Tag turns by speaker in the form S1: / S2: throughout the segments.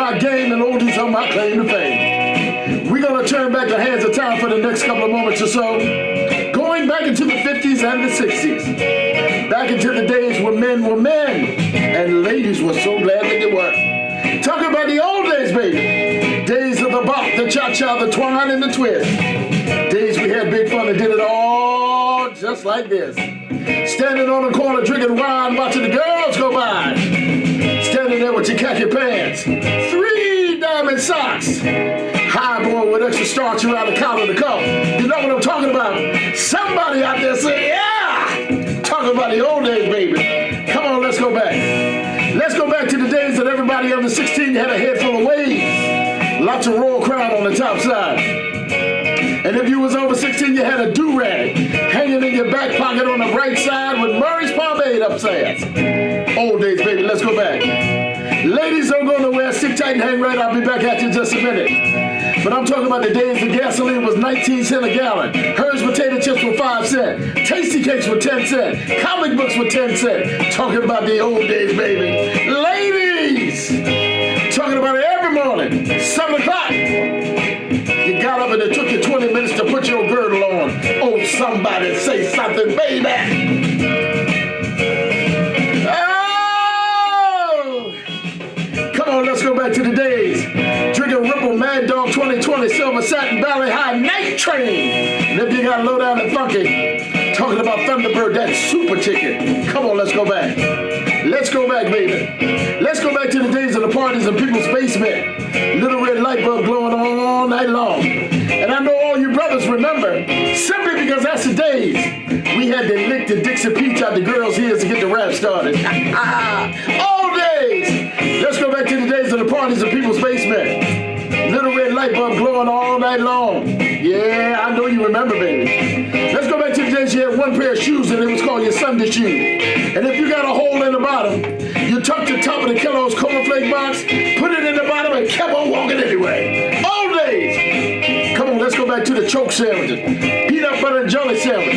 S1: my game, and oldies are my claim to fame. We're going to turn back the hands of time for the next couple of moments or so. Going back into the 50s and the 60s. Back into the days where men were men, and ladies were so glad that they were. Talking about the old days, baby. Days of the bop, the cha-cha, the twine, and the twist. Days we had big fun and did it all just like this. Standing on the corner drinking wine, watching the girls go by. Standing there with your khaki pants, 3 diamond socks, high boy with extra starch around the collar of the cuff. You know what I'm talking about? Somebody out there say, yeah! Talking about the old days, baby. Come on, let's go back. Let's go back to the days that everybody under 16 had a head full of waves. Lots of royal crown on the top side. And if you was over 16, you had a do-rag hanging in your back pocket on the right side with Murray's pomade upstairs. Old days, baby, let's go back. Ladies, don't go nowhere. Sit tight and hang right. I'll be back at you in just a minute. But I'm talking about the days the gasoline was 19 cents a gallon. Hers potato chips were 5 cents. Tasty cakes were 10 cents. Comic books were 10 cents. Talking about the old days, baby. Ladies! Talking about it every morning. 7 o'clock. You got up and it took you 20 minutes to put your girdle on. Oh, somebody say something, baby. Oh! Come on, let's go back to the days. Drinking Ripple Mad Dog 2020 Silver Satin Valley High Night Train. And if you got low down and funky, talking about Thunderbird, that super chicken. Come on, let's go back. Let's go back, baby. Let's go back to the days of the parties in people's basement. Little red light bulb glowing all night long. And I know all you brothers remember, simply because that's the days we had to lick the Dixie Peach out the girls' ears to get the rap started. All days. Let's go back to the days of the parties in people's basement. Little red light bulb glowing all night long. Yeah, I know you remember, baby. Let's go back to the days you had one pair of shoes and it was called your Sunday shoes. And if you got a hole in the bottom, you tucked the top of the Kellogg's cornflake box, put it in the bottom, and kept on walking anyway. Old days. Come on, let's go back to the choke sandwiches. Peanut butter and jelly sandwich.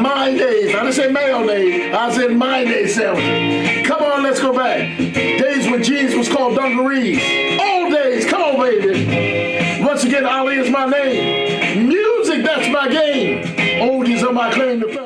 S1: Mayonnaise. I didn't say mayonnaise. I said mayonnaise sandwich. Come on, let's go back. Days when jeans was called dungarees. Old days. Come on, baby. Once again, Ali is my name. Music, that's my game. Oldies are my claim to fame.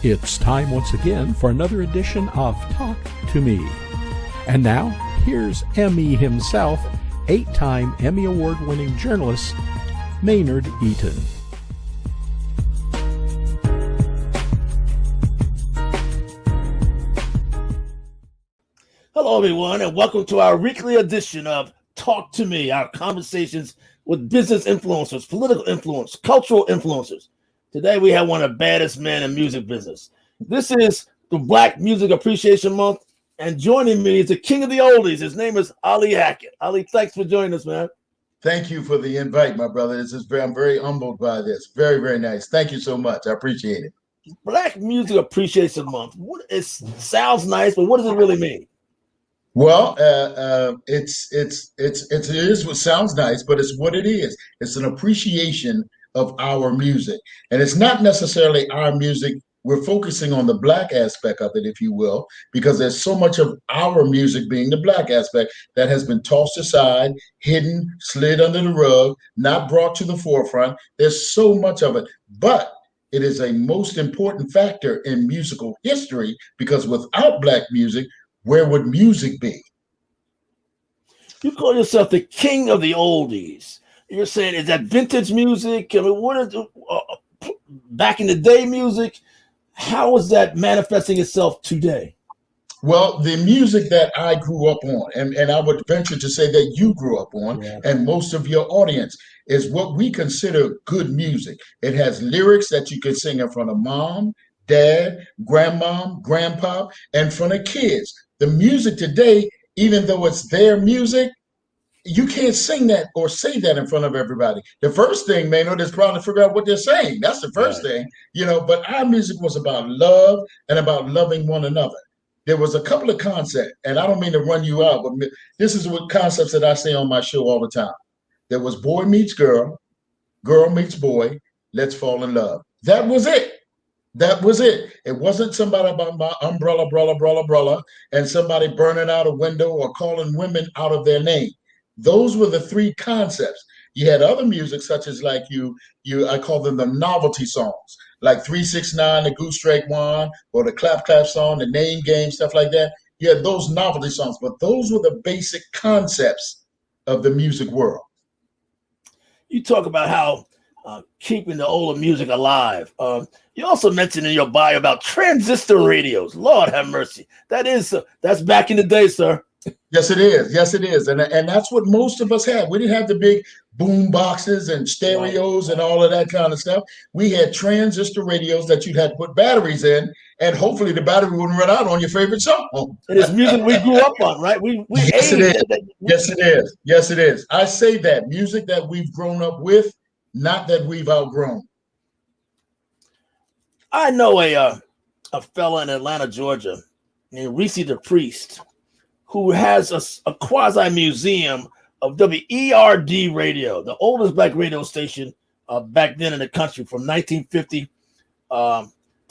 S2: It's time once again for another edition of Talk to Me. And now, here's Emmy himself, 8-time Emmy Award-winning journalist, Maynard Eaton.
S3: Hello, everyone, and welcome to our weekly edition of Talk to Me, our conversations with business influencers, political influencers, cultural influencers. Today, we have one of the baddest men in music business. This is the Black Music Appreciation Month, and joining me is the king of the oldies. His name is Ali Hackett. Ali, thanks for joining us, man.
S4: Thank you for the invite, my brother. I'm very humbled by this. Very, very nice. Thank you so much. I appreciate it.
S3: Black Music Appreciation Month. It sounds nice, but what does it really mean?
S4: Well, it is what sounds nice, but it's what it is. It's an appreciation of our music. And it's not necessarily our music. We're focusing on the Black aspect of it, if you will, because there's so much of our music being the Black aspect that has been tossed aside, hidden, slid under the rug, not brought to the forefront. There's so much of it. But it is a most important factor in musical history, because without Black music, where would music be?
S3: You call yourself the king of the oldies. You're saying, is that vintage music? I mean, what is back in the day music? How is that manifesting itself today?
S4: Well, the music that I grew up on, and I would venture to say that you grew up on, and most of your audience, is what we consider good music. It has lyrics that you can sing in front of mom, dad, grandmom, grandpa, and in front of kids. The music today, even though it's their music, you can't sing that or say that in front of everybody. The first thing, Maynard, is trying to figure out what they're saying. That's the first thing, but our music was about love and about loving one another. there was a couple of concepts, and I don't mean to run you out, but this is what concepts that I say on my show all the time. There was boy meets girl, girl meets boy, let's fall in love. That was it. That was it. It wasn't somebody about my umbrella, and somebody burning out a window or calling women out of their name. Those were the three concepts. You had other music such as like I call them the novelty songs, like 369, the Goose Strike One, or the Clap Clap song, the Name Game, stuff like that. You had those novelty songs, but those were the basic concepts of the music world.
S3: You talk about how keeping the older music alive. You also mentioned in your bio about transistor radios. Lord have mercy. That's back in the day, sir.
S4: Yes, it is. Yes, it is. And that's what most of us had. We didn't have the big boom boxes and stereos and all of that kind of stuff. We had transistor radios that you'd have to put batteries in, and hopefully the battery wouldn't run out on your favorite song.
S3: It is music we grew up on, right?
S4: Yes, it is. Yes, it is. Yes, it is. I say that music that we've grown up with, not that we've outgrown.
S3: I know a fella in Atlanta, Georgia, named Reese the Priest, who has a quasi museum of WERD radio, the oldest black radio station back then in the country, from 1950 to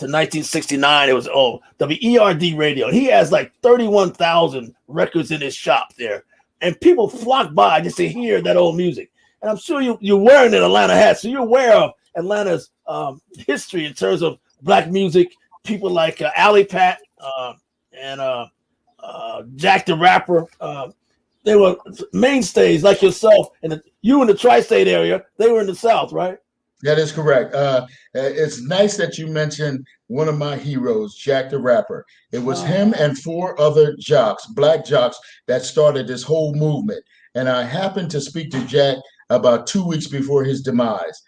S3: 1969. It was WERD radio. He has like 31,000 records in his shop there, and people flock by just to hear that old music. And I'm sure you're wearing an Atlanta hat, so you're aware of Atlanta's history in terms of black music. People like Alley Pat and Jack the Rapper. They were mainstays like yourself, and you in the tri-state area. They were in the South, right?
S4: That is correct. It's nice that you mentioned one of my heroes, Jack the Rapper. It was him and 4 other jocks, black jocks, that started this whole movement. And I happened to speak to Jack about 2 weeks before his demise.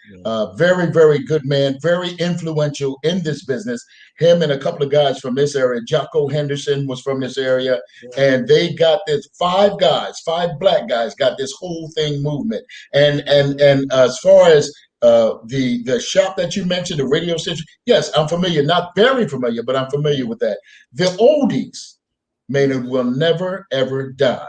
S4: Very, very good man, very influential in this business. Him and a couple of guys from this area, Jocko Henderson was from this area, and they got this 5 black guys got this whole thing movement. And as far as the shop that you mentioned, the radio station, yes, I'm familiar, not very familiar, but I'm familiar with that. The oldies, Maynard, will never, ever die.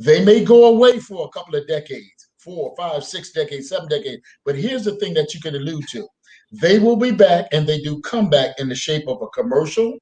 S4: They may go away for a couple of decades, 4, 5, 6 decades, 7 decades. But here's the thing that you can allude to. They will be back, and they do come back in the shape of a commercial,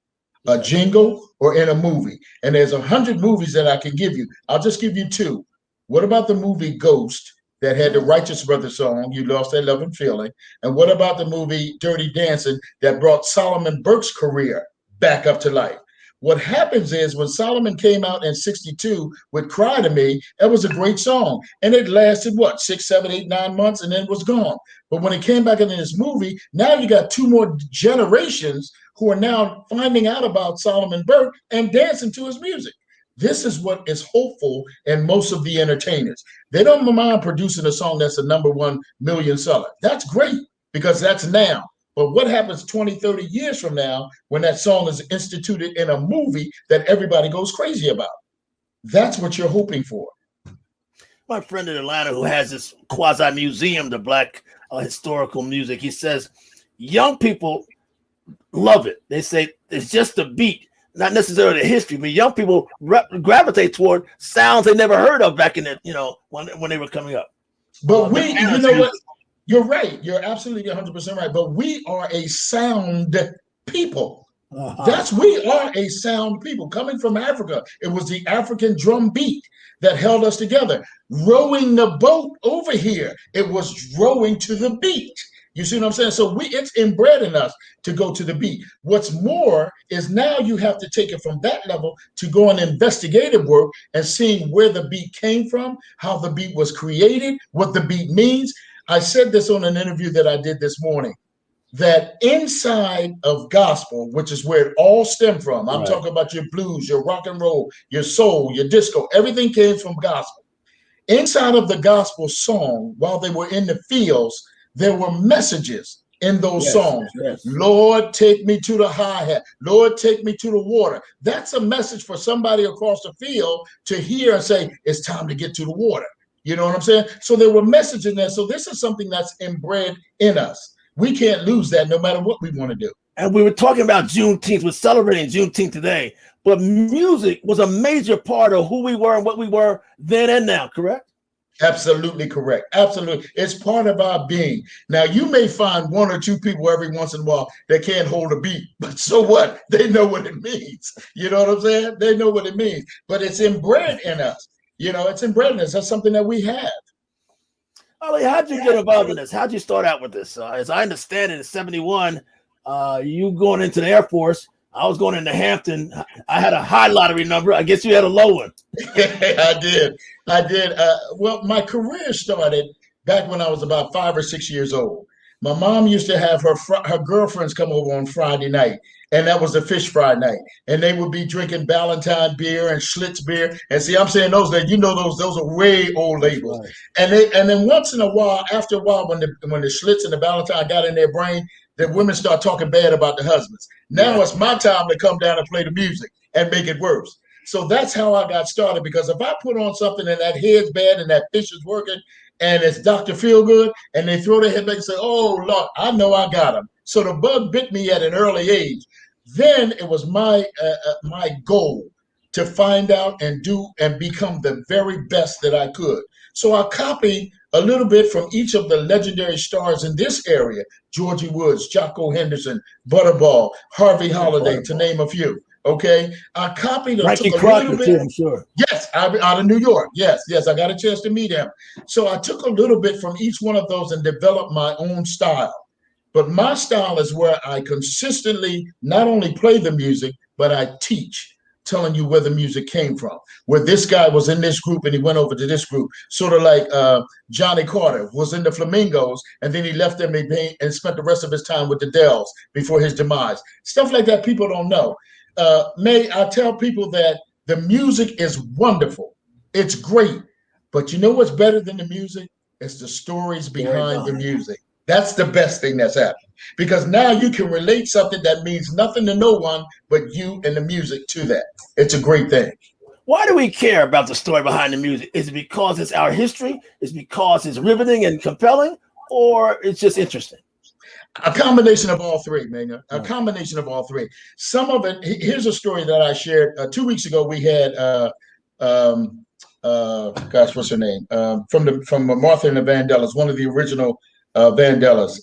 S4: a jingle, or in a movie. And there's 100 movies that I can give you. I'll just give you 2. What about the movie Ghost that had the Righteous Brothers song, You Lost That Love and Feeling? And what about the movie Dirty Dancing that brought Solomon Burke's career back up to life? What happens is when Solomon came out in 62 with Cry to Me, it was a great song. And it lasted, 6, 7, 8, 9 months, and then it was gone. But when it came back in this movie, now you got 2 more generations who are now finding out about Solomon Burke and dancing to his music. This is what is hopeful in most of the entertainers. They don't mind producing a song that's a #1 million seller. That's great, because that's now. But what happens 20, 30 years from now when that song is instituted in a movie that everybody goes crazy about? That's what you're hoping for.
S3: My friend in Atlanta who has this quasi museum to black historical music, he says young people love it. They say it's just the beat, not necessarily the history, but young people gravitate toward sounds they never heard of back in the, when they were coming up.
S4: But you know what? You're right. You're absolutely 100% right. But we are a sound people. We are a sound people coming from Africa. It was the African drum beat that held us together. Rowing the boat over here, it was rowing to the beat. You see what I'm saying? So it's inbred in us to go to the beat. What's more is now you have to take it from that level to go on investigative work and seeing where the beat came from, how the beat was created, what the beat means. I said this on an interview that I did this morning, that inside of gospel, which is where it all stemmed from, I'm talking about your blues, your rock and roll, your soul, your disco, everything came from gospel. Inside of the gospel song, while they were in the fields, there were messages in those songs. Yes. Lord, take me to the hi-hat. Lord, take me to the water. That's a message for somebody across the field to hear and say, it's time to get to the water. You know what I'm saying? So there were messages in there. So this is something that's inbred in us. We can't lose that no matter what we want to do.
S3: And we were talking about Juneteenth. We're celebrating Juneteenth today. But music was a major part of who we were and what we were then and now, correct?
S4: Absolutely correct. Absolutely. It's part of our being. Now, you may find one or two people every once in a while that can't hold a beat, but so what? They know what it means. You know what I'm saying? They know what it means. But it's inbred in us. You know, it's inbred in us. That's something that we have.
S3: Ollie, how'd you get involved in this? How'd you start out with this? As I understand it, in 71, you going into the Air Force. I was going into Hampton. I had a high lottery number. I guess you had a low one.
S4: I did. Well, my career started back when I was about 5 or 6 years old. My mom used to have her girlfriends come over on Friday night, and that was a fish fry night. And they would be drinking Ballantine beer and Schlitz beer. And see, I'm saying those that those are way old labels. Right. And then once in a while, after a while, when the Schlitz and the Ballantine got in their brain, the women start talking bad about the husbands. Now it's my time to come down and play the music and make it worse. So that's how I got started, because if I put on something and that head's bad and that fish is working and it's Dr. Feelgood and they throw their head back and say, oh, Lord, I know I got him. So the bug bit me at an early age. Then it was my goal to find out and do and become the very best that I could. So I copied a little bit from each of the legendary stars in this area: Georgie Woods, Jocko Henderson, Butterball, Harvey Holiday, to name a few. Okay, I copied and took a little bit.
S3: I'm sure.
S4: Yes, out of New York. Yes, I got a chance to meet him. So I took a little bit from each one of those and developed my own style. But my style is where I consistently not only play the music, but I teach, telling you where the music came from, where this guy was in this group and he went over to this group, sort of like Johnny Carter was in the Flamingos and then he left them and spent the rest of his time with the Dells before his demise. Stuff like that people don't know. I tell people that the music is wonderful. It's great. But you know what's better than the music? It's the stories behind the music. That's the best thing that's happened, because now you can relate something that means nothing to no one but you and the music to that. It's a great thing.
S3: Why do we care about the story behind the music? Is it because it's our history? Is it because it's riveting and compelling? Or it's just interesting?
S4: A combination of all three, Maynard. A combination of all three. Some of it, here's a story that I shared 2 weeks ago. We had, what's her name? From Martha and the Vandellas, one of the original Vandellas.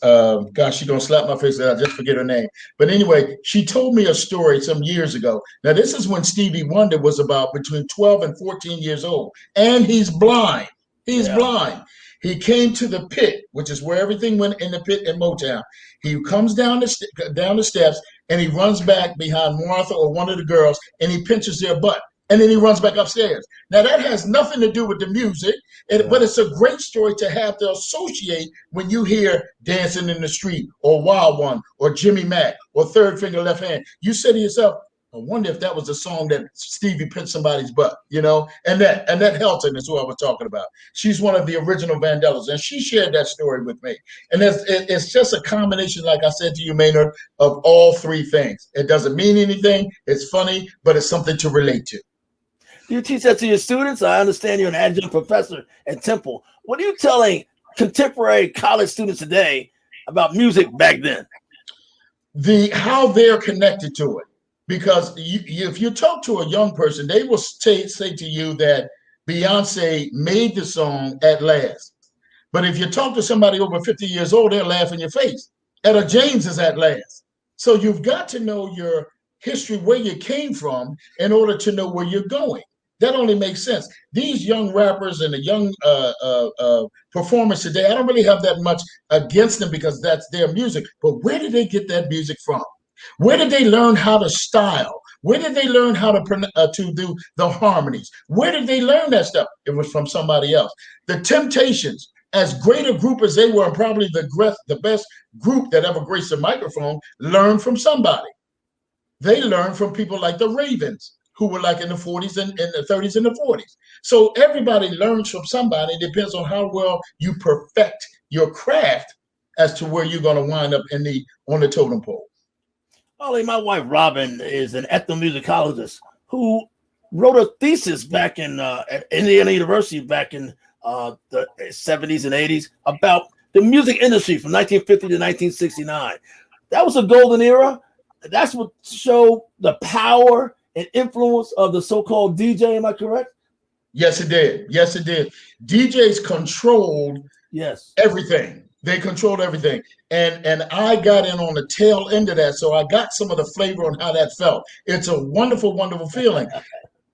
S4: She's gonna slap my face that I just forget her name. But anyway, she told me a story some years ago. Now, this is when Stevie Wonder was about between 12 and 14 years old, and he's blind. He's blind. He came to the pit, which is where everything went in the pit in Motown. He comes down the steps and he runs back behind Martha or one of the girls and he pinches their butt. And then he runs back upstairs. Now, that has nothing to do with the music, but it's a great story to have to associate when you hear Dancing in the Street or Wild One or Jimmy Mack or Third Finger Left Hand. You say to yourself, I wonder if that was the song that Stevie pinched somebody's butt, and that Helton is who I was talking about. She's one of the original Vandellas, and she shared that story with me. And it's just a combination, like I said to you, Maynard, of all three things. It doesn't mean anything. It's funny, but it's something to relate to.
S3: Do you teach that to your students? I understand you're an adjunct professor at Temple. What are you telling contemporary college students today about music back then?
S4: How they're connected to it. Because if you talk to a young person, they will say to you that Beyonce made the song at last. But if you talk to somebody over 50 years old, they'll laugh in your face. Etta James is at last. So you've got to know your history, where you came from, in order to know where you're going. That only makes sense. These young rappers and the young performers today, I don't really have that much against them because that's their music. But where did they get that music from? Where did they learn how to style? Where did they learn how to do the harmonies? Where did they learn that stuff? It was from somebody else. The Temptations, as great a group as they were, and probably the best group that ever graced a microphone, learned from somebody. They learned from people like the Ravens, who were like in the 40s and in the 30s and the 40s. So everybody learns from somebody. It depends on how well you perfect your craft as to where you're going to wind up on the totem pole.
S3: Ollie, my wife Robin is an ethnomusicologist who wrote a thesis back at Indiana University back in the 70s and 80s about the music industry from 1950 to 1969. that was a golden era. That's what showed the power and influence of the so-called DJ. Am I correct?
S4: Yes, it did. Yes, it did. DJs controlled everything. They controlled everything. And I got in on the tail end of that. So I got some of the flavor on how that felt. It's a wonderful, wonderful feeling.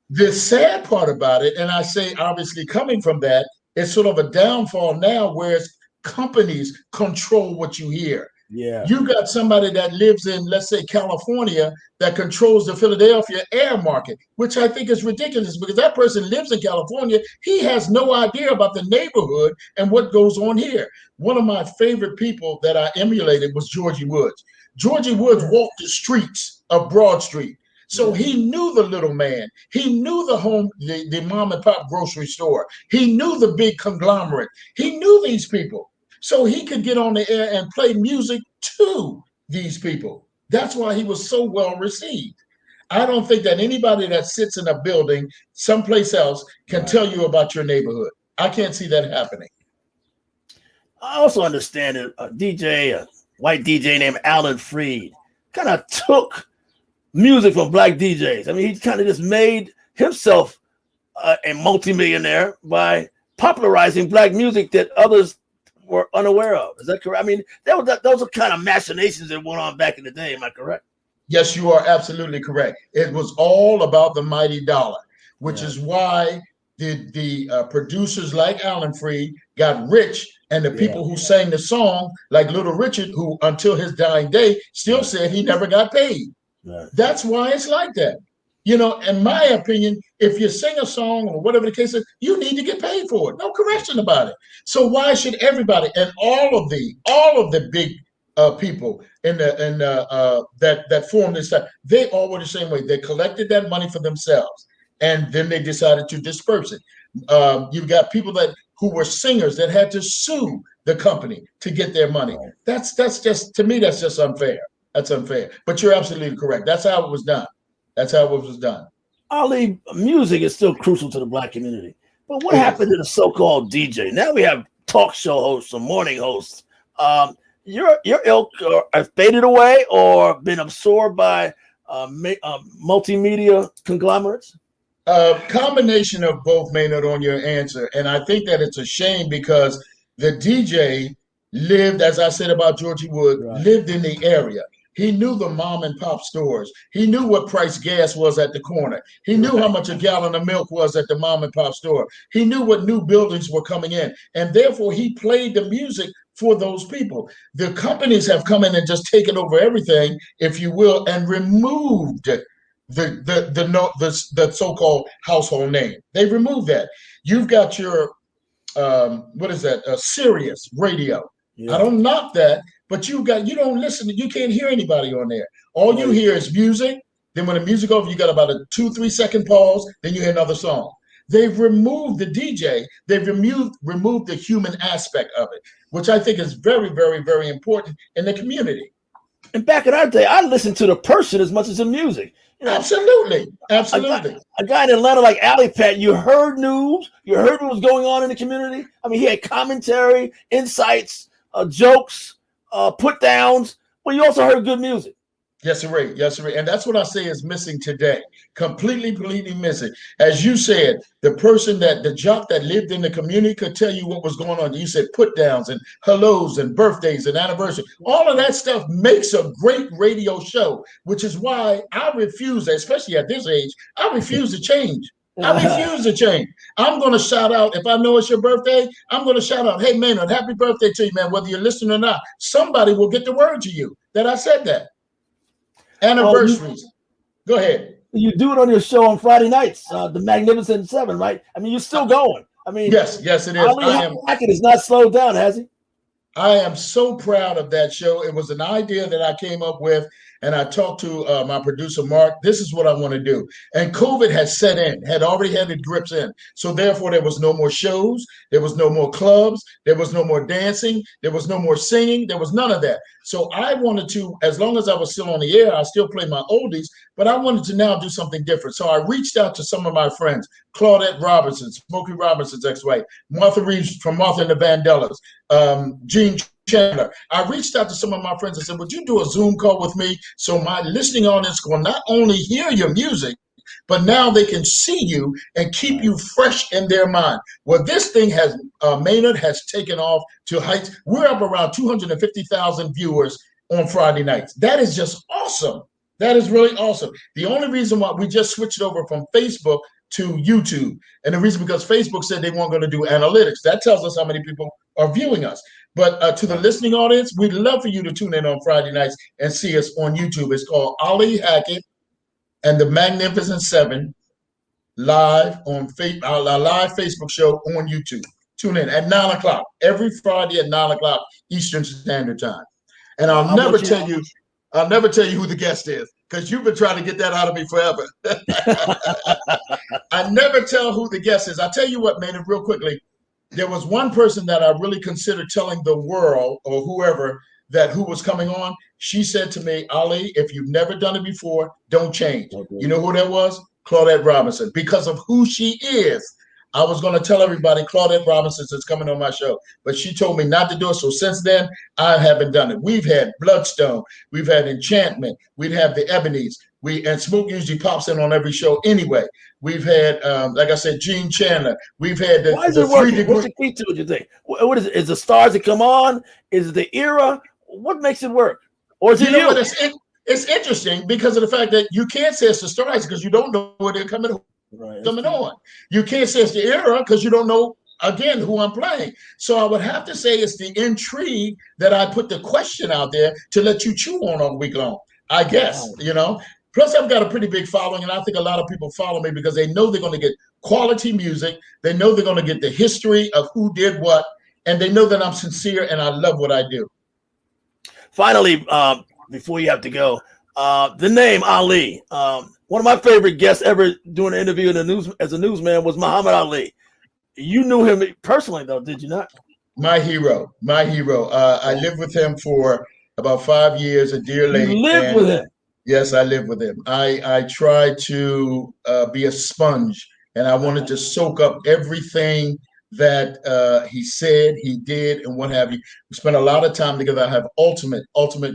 S4: The sad part about it, and I say obviously coming from that, it's sort of a downfall now, whereas companies control what you hear.
S3: Yeah.
S4: You got somebody that lives in, let's say, California that controls the Philadelphia air market, which I think is ridiculous because that person lives in California. He has no idea about the neighborhood and what goes on here. One of my favorite people that I emulated was Georgie Woods. Georgie Woods walked the streets of Broad Street. So he knew the little man. He knew the mom and pop grocery store. He knew the big conglomerate. He knew these people. So he could get on the air and play music to these people. That's why he was so well received. I don't think that anybody that sits in a building someplace else can tell you about your neighborhood. I can't see that happening.
S3: I also understand that a white DJ named Alan Freed, kind of took music from black DJs. I mean, he kind of just made himself a multimillionaire by popularizing black music that others were unaware of. Is that correct? I mean, those are kind of machinations that went on back in the day. Am I correct?
S4: Yes, you are absolutely correct. It was all about the mighty dollar, which is why the producers like Alan Freed got rich, and the people who sang the song, like Little Richard, who until his dying day still said he never got paid. That's why it's like that. You know, in my opinion, if you sing a song or whatever the case is, you need to get paid for it. No question about it. So why should everybody and all of the big people that formed this stuff, they all were the same way. They collected that money for themselves, and then they decided to disperse it. You've got people who were singers that had to sue the company to get their money. That's just, to me, that's just unfair. That's unfair. But you're absolutely correct. That's how it was done. That's how it was done.
S3: Ali, music is still crucial to the black community. But what happened to the so-called DJ? Now we have talk show hosts or morning hosts. Your ilk have faded away or been absorbed by multimedia conglomerates?
S4: Combination of both, Maynard, on your answer. And I think that it's a shame because the DJ lived, as I said about Georgie Wood, lived in the area. He knew the mom and pop stores. He knew what price gas was at the corner. He knew how much a gallon of milk was at the mom and pop store. He knew what new buildings were coming in. And therefore, he played the music for those people. The companies have come in and just taken over everything, if you will, and removed the so-called household name. They removed that. You've got your, Sirius radio. I don't knock that. But you don't listen, you can't hear anybody on there. All you hear is music. Then when the music over, you got about a 2-3 second pause, then you hear another song. They've removed the DJ, they've removed the human aspect of it, which I think is very, very, very important in the community.
S3: And back in our day, I listened to the person as much as the music. You know,
S4: absolutely.
S3: A guy in Atlanta like Alley Pat, you heard news, you heard what was going on in the community. I mean, he had commentary, insights, jokes, put downs, but you also heard good music.
S4: Yes, sir. Yes, sir. And that's what I say is missing today. Completely missing. As you said, the jock that lived in the community could tell you what was going on. You said put downs and hellos and birthdays and anniversaries. All of that stuff makes a great radio show, which is why I refuse, especially at this age, I refuse to change. I refuse to change. I'm going to shout out, if I know it's your birthday, I'm going to shout out, hey, Maynard, happy birthday to you, man, whether you're listening or not. Somebody will get the word to you that I said that. Anniversaries. Go ahead.
S3: You do it on your show on Friday nights, the Magnificent Seven, right? I mean, you're still going. I mean,
S4: yes, it is.
S3: Hackett has not slowed down, has he?
S4: I am so proud of that show. It was an idea that I came up with, and I talked to my producer, Mark. This is what I want to do. And COVID had set in, had already had its grips in. So therefore, there was no more shows. There was no more clubs. There was no more dancing. There was no more singing. There was none of that. So I wanted to, as long as I was still on the air, I still play my oldies, but I wanted to now do something different. So I reached out to some of my friends, Claudette Robinson, Smokey Robinson's ex-wife, Martha Reeves from Martha and the Vandellas, Gene Chandler. I reached out to some of my friends and said, would you do a Zoom call with me so my listening audience will not only hear your music, but now they can see you and keep you fresh in their mind. Well, this thing has, Maynard has taken off to heights. We're up around 250,000 viewers on Friday nights. That is just awesome. That is really awesome. The only reason why we just switched over from Facebook to YouTube, and the reason because Facebook said they weren't going to do analytics. That tells us how many people are viewing us. But to the listening audience, we'd love for you to tune in on Friday nights and see us on YouTube. It's called Ali Hackett and the Magnificent Seven live on our live Facebook show on YouTube. Tune in at 9 o'clock every Friday at 9 o'clock Eastern Standard Time. And I'll never tell you who the guest is, because you've been trying to get that out of me forever. I never tell who the guest is. I'll tell you what, man, real quickly. There was one person that I really considered telling the world or whoever that who was coming on. She said to me, Ali, if you've never done it before, don't change. Okay. You know who that was? Claudette Robinson. Because of who she is, I was going to tell everybody Claudette Robinson is coming on my show, but she told me not to do it. So since then, I haven't done it. We've had Bloodstone. We've had Enchantment. We'd have the Ebonies. And Smoke usually pops in on every show anyway. We've had, like I said, Gene Chandler. We've had the,
S3: Why is
S4: the
S3: it working?
S4: 3
S3: What's the key to it, you think? What is it? Is the stars that come on? Is it the era? What makes it work? Or is it you?
S4: It's interesting because of the fact that you can't say it's the stars because you don't know where they're coming on. You can't say it's the era because you don't know, again, who I'm playing. So I would have to say it's the intrigue that I put the question out there to let you chew on all week long, I guess, you know. Plus, I've got a pretty big following, and I think a lot of people follow me because they know they're going to get quality music. They know they're going to get the history of who did what, and they know that I'm sincere and I love what I do.
S3: Finally, before you have to go, the name Ali. One of my favorite guests ever doing an interview in the news as a newsman was Muhammad Ali. You knew him personally, though, did you not?
S4: My hero. I lived with him for about 5 years at Deer Lake.
S3: You lived with him?
S4: Yes, I lived with him. I tried to be a sponge, and I wanted to soak up everything that he said, he did, and what have you. We spent a lot of time together. I have ultimate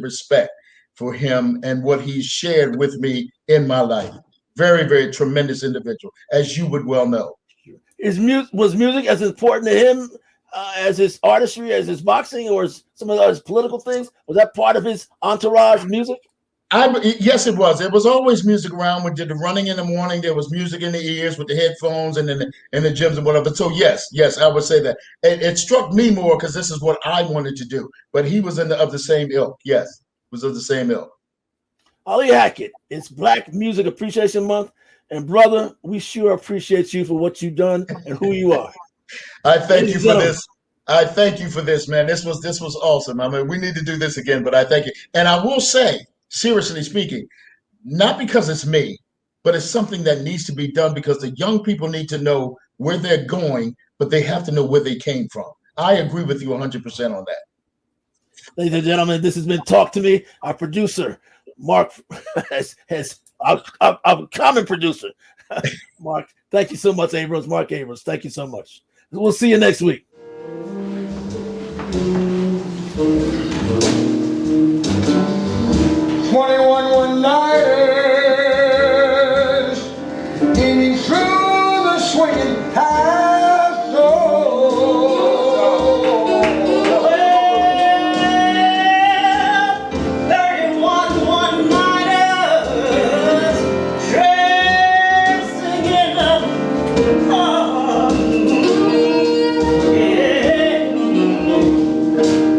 S4: respect for him and what he shared with me in my life. Very, very tremendous individual, as you would well know.
S3: Was music as important to him as his artistry, as his boxing, or some of his political things? Was that part of his entourage, music?
S4: Yes, it was. There was always music around. We did the running in the morning. There was music in the ears with the headphones and in the gyms and whatever. So yes, I would say that. It struck me more because this is what I wanted to do. But he was of the same ilk. Yes, was of the same ilk.
S3: Ali Hackett, it's Black Music Appreciation Month. And brother, we sure appreciate you for what you've done and who you are.
S4: I thank you for this. I thank you for this, man. This was awesome. I mean, we need to do this again, but I thank you. And I will say, seriously speaking, not because it's me, but it's something that needs to be done because the young people need to know where they're going, but they have to know where they came from. I agree with you 100% on that.
S3: Ladies and gentlemen, this has been Talk to Me. Our producer, Mark, has our common producer, Mark. Thank you so much, Abrams. Mark Abrams. Thank you so much. We'll see you next week.
S5: 21 one-nighters eating through the swinging past door. Well, 31 one-nighters dressing in the park. Yeah.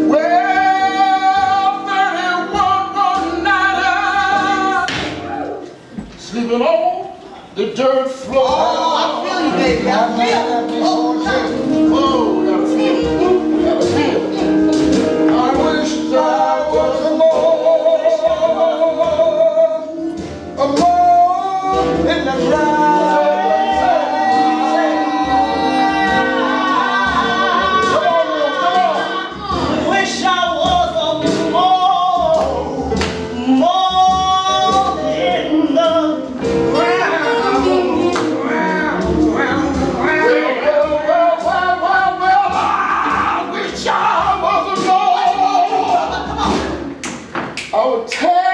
S5: Well, 31 one-nighters sleeping on the dirt floor.
S6: Oh, I feel you, baby. I feel it. Oh,
S4: Gotta feel it.
S5: I wish I was alone in the
S6: wish I was more in the ground.
S1: gonna tear